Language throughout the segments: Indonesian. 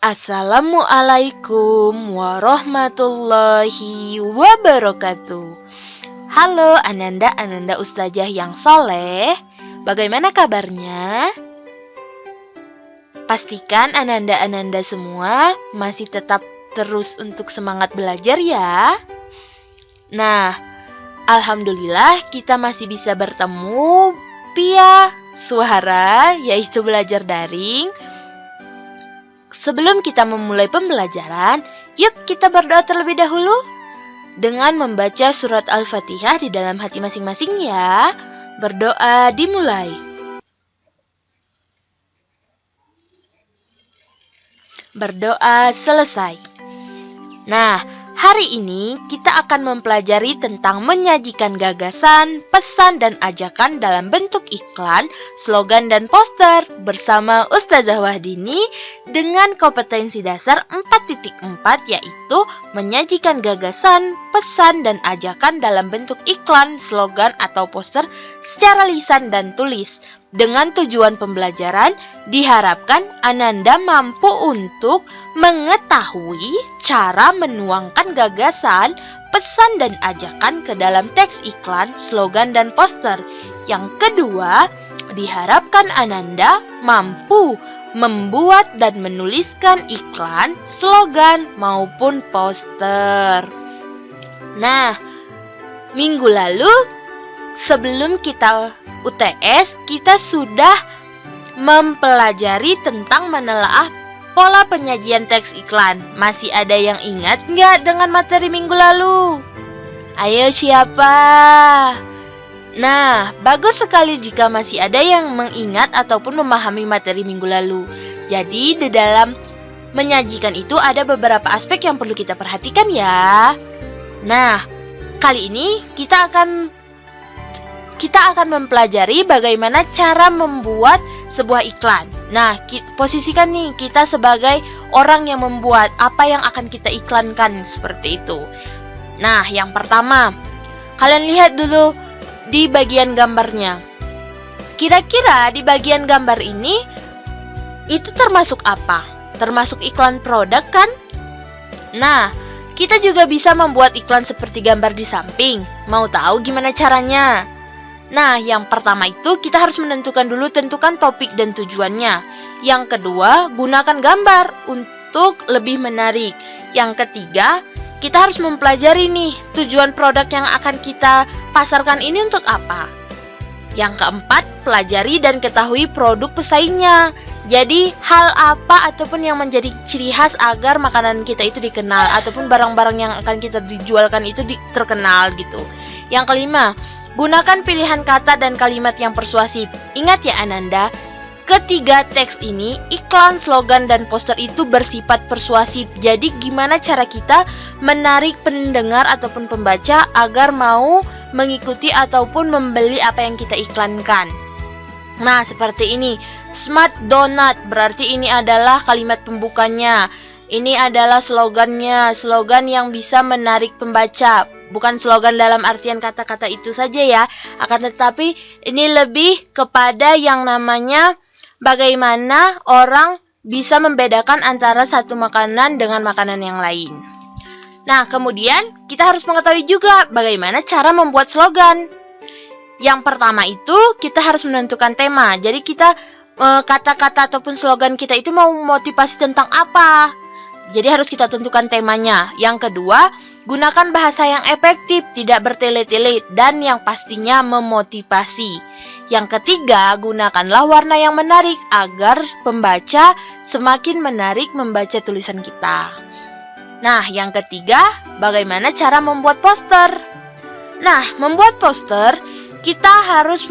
Assalamualaikum warahmatullahi wabarakatuh. Halo Ananda Ustazah yang soleh. Bagaimana kabarnya? Pastikan Ananda semua masih tetap terus untuk semangat belajar ya. Nah, alhamdulillah kita masih bisa bertemu via suara, yaitu belajar daring. Sebelum kita memulai pembelajaran, yuk kita berdoa terlebih dahulu dengan membaca surat Al-Fatihah di dalam hati masing-masing ya. Berdoa dimulai. Berdoa selesai. Nah, hari ini kita akan mempelajari tentang menyajikan gagasan, pesan, dan ajakan dalam bentuk iklan, slogan, dan poster bersama Ustazah Wahdini dengan kompetensi dasar 4.4 yaitu menyajikan gagasan, pesan, dan ajakan dalam bentuk iklan, slogan, atau poster secara lisan dan tulis. Dengan tujuan pembelajaran, diharapkan Ananda mampu untuk mengetahui cara menuangkan gagasan, pesan, dan ajakan ke dalam teks iklan, slogan, dan poster. Yang kedua, diharapkan Ananda mampu membuat dan menuliskan iklan, slogan, maupun poster. Nah, minggu lalu sebelum kita UTS, kita sudah mempelajari tentang menelaah pola penyajian teks iklan. Masih ada yang ingat nggak dengan materi minggu lalu? Ayo siapa? Nah, bagus sekali jika masih ada yang mengingat ataupun memahami materi minggu lalu. Jadi, di dalam menyajikan itu ada beberapa aspek yang perlu kita perhatikan ya. Nah, kali ini kita akan mempelajari bagaimana cara membuat sebuah iklan. Nah, posisikan nih kita sebagai orang yang membuat apa yang akan kita iklankan seperti itu. Nah, yang pertama, kalian lihat dulu di bagian gambarnya. Kira-kira di bagian gambar ini itu termasuk apa? Termasuk iklan produk kan? Nah, kita juga bisa membuat iklan seperti gambar di samping. Mau tahu gimana caranya? Nah, yang pertama itu kita harus tentukan topik dan tujuannya. Yang kedua, gunakan gambar untuk lebih menarik. Yang ketiga, kita harus mempelajari nih tujuan produk yang akan kita pasarkan ini untuk apa. Yang keempat, pelajari dan ketahui produk pesaingnya. Jadi, hal apa ataupun yang menjadi ciri khas agar makanan kita itu dikenal ataupun barang-barang yang akan kita dijualkan itu terkenal gitu. Yang kelima, gunakan pilihan kata dan kalimat yang persuasif. Ingat ya Ananda, ketiga teks ini, iklan, slogan, dan poster itu bersifat persuasif. Jadi gimana cara kita menarik pendengar ataupun pembaca agar mau mengikuti ataupun membeli apa yang kita iklankan. Nah, seperti ini. Smart Donut, berarti ini adalah kalimat pembukanya. Ini adalah slogannya, slogan yang bisa menarik pembaca. Bukan slogan dalam artian kata-kata itu saja ya, akan tetapi ini lebih kepada yang namanya bagaimana orang bisa membedakan antara satu makanan dengan makanan yang lain. Nah, kemudian kita harus mengetahui juga bagaimana cara membuat slogan. Yang pertama itu kita harus menentukan tema. Jadi kita kata-kata ataupun slogan kita itu mau motivasi tentang apa. Jadi harus kita tentukan temanya. Yang kedua, gunakan bahasa yang efektif, tidak bertele-tele, dan yang pastinya memotivasi. Yang ketiga, gunakanlah warna yang menarik agar pembaca semakin menarik membaca tulisan kita. Nah, yang ketiga, bagaimana cara membuat poster? Nah, membuat poster, kita harus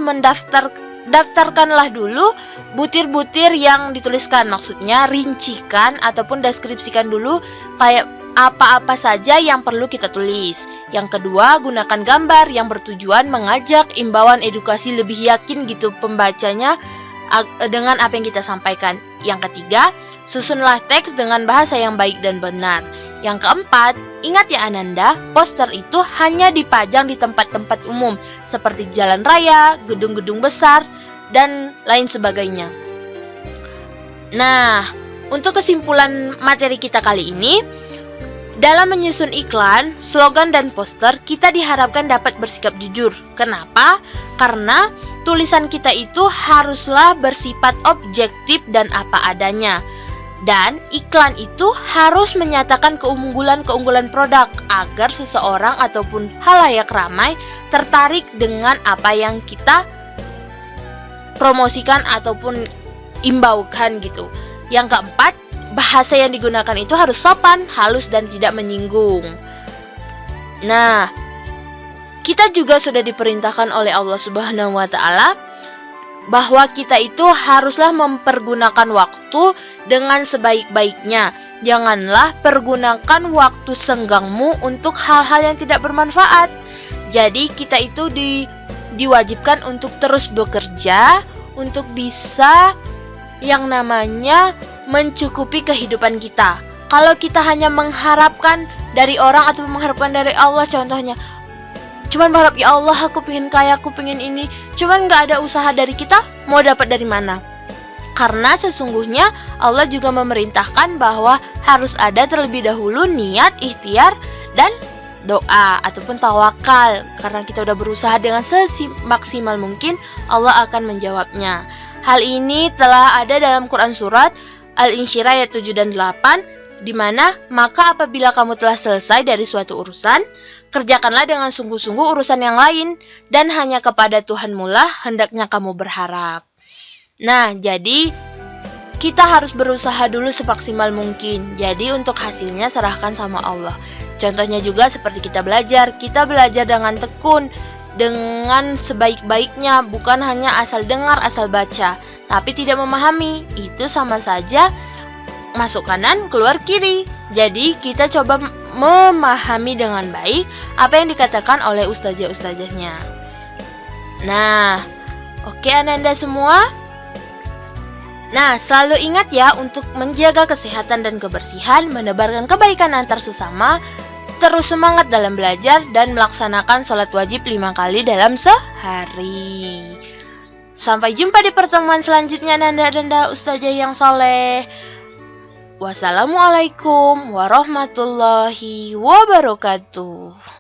daftarkanlah dulu butir-butir yang dituliskan. Maksudnya, rincikan ataupun deskripsikan dulu kayak apa-apa saja yang perlu kita tulis. Yang kedua, gunakan gambar yang bertujuan mengajak imbauan edukasi lebih yakin gitu pembacanya dengan apa yang kita sampaikan. Yang ketiga, susunlah teks dengan bahasa yang baik dan benar. Yang keempat, ingat ya Ananda, poster itu hanya dipajang di tempat-tempat umum seperti jalan raya, gedung-gedung besar, dan lain sebagainya. Nah, Untuk kesimpulan materi kita kali ini, dalam menyusun iklan, slogan, dan poster, kita diharapkan dapat bersikap jujur. Kenapa? Karena tulisan kita itu haruslah bersifat objektif dan apa adanya. Dan iklan itu harus menyatakan keunggulan-keunggulan produk agar seseorang ataupun halayak ramai tertarik dengan apa yang kita promosikan ataupun imbaukan gitu. Yang keempat, bahasa yang digunakan itu harus sopan, halus, dan tidak menyinggung. Nah, kita juga sudah diperintahkan oleh Allah Subhanahu wa Ta'ala bahwa kita itu haruslah mempergunakan waktu dengan sebaik-baiknya. Janganlah pergunakan waktu senggangmu untuk hal-hal yang tidak bermanfaat. Jadi kita itu diwajibkan untuk terus bekerja untuk bisa yang namanya mencukupi kehidupan kita. Kalau kita hanya mengharapkan dari orang atau mengharapkan dari Allah, contohnya cuman berharap, ya Allah aku pengen kaya, aku pengen ini, cuman gak ada usaha dari kita, mau dapat dari mana? Karena sesungguhnya Allah juga memerintahkan bahwa harus ada terlebih dahulu niat, ikhtiar, dan doa ataupun tawakal. Karena kita udah berusaha dengan semaksimal mungkin, Allah akan menjawabnya. Hal ini telah ada dalam Quran surat Al-Insyirah ayat 7 dan 8, di mana maka apabila kamu telah selesai dari suatu urusan, kerjakanlah dengan sungguh-sungguh urusan yang lain, dan hanya kepada Tuhanmu lah hendaknya kamu berharap. Nah, jadi kita harus berusaha dulu semaksimal mungkin. Jadi untuk hasilnya serahkan sama Allah. Contohnya juga seperti kita belajar dengan tekun, dengan sebaik-baiknya, bukan hanya asal dengar, asal baca, tapi tidak memahami. Itu sama saja masuk kanan, keluar kiri. Jadi kita coba memahami dengan baik apa yang dikatakan oleh ustazah-ustazahnya. Nah, oke Ananda semua. Nah, selalu ingat ya untuk menjaga kesehatan dan kebersihan, menebarkan kebaikan antar sesama, terus semangat dalam belajar, dan melaksanakan sholat wajib 5 kali dalam sehari. Sampai jumpa di pertemuan selanjutnya Nanda dan Ustazah yang soleh. Wassalamualaikum warahmatullahi wabarakatuh.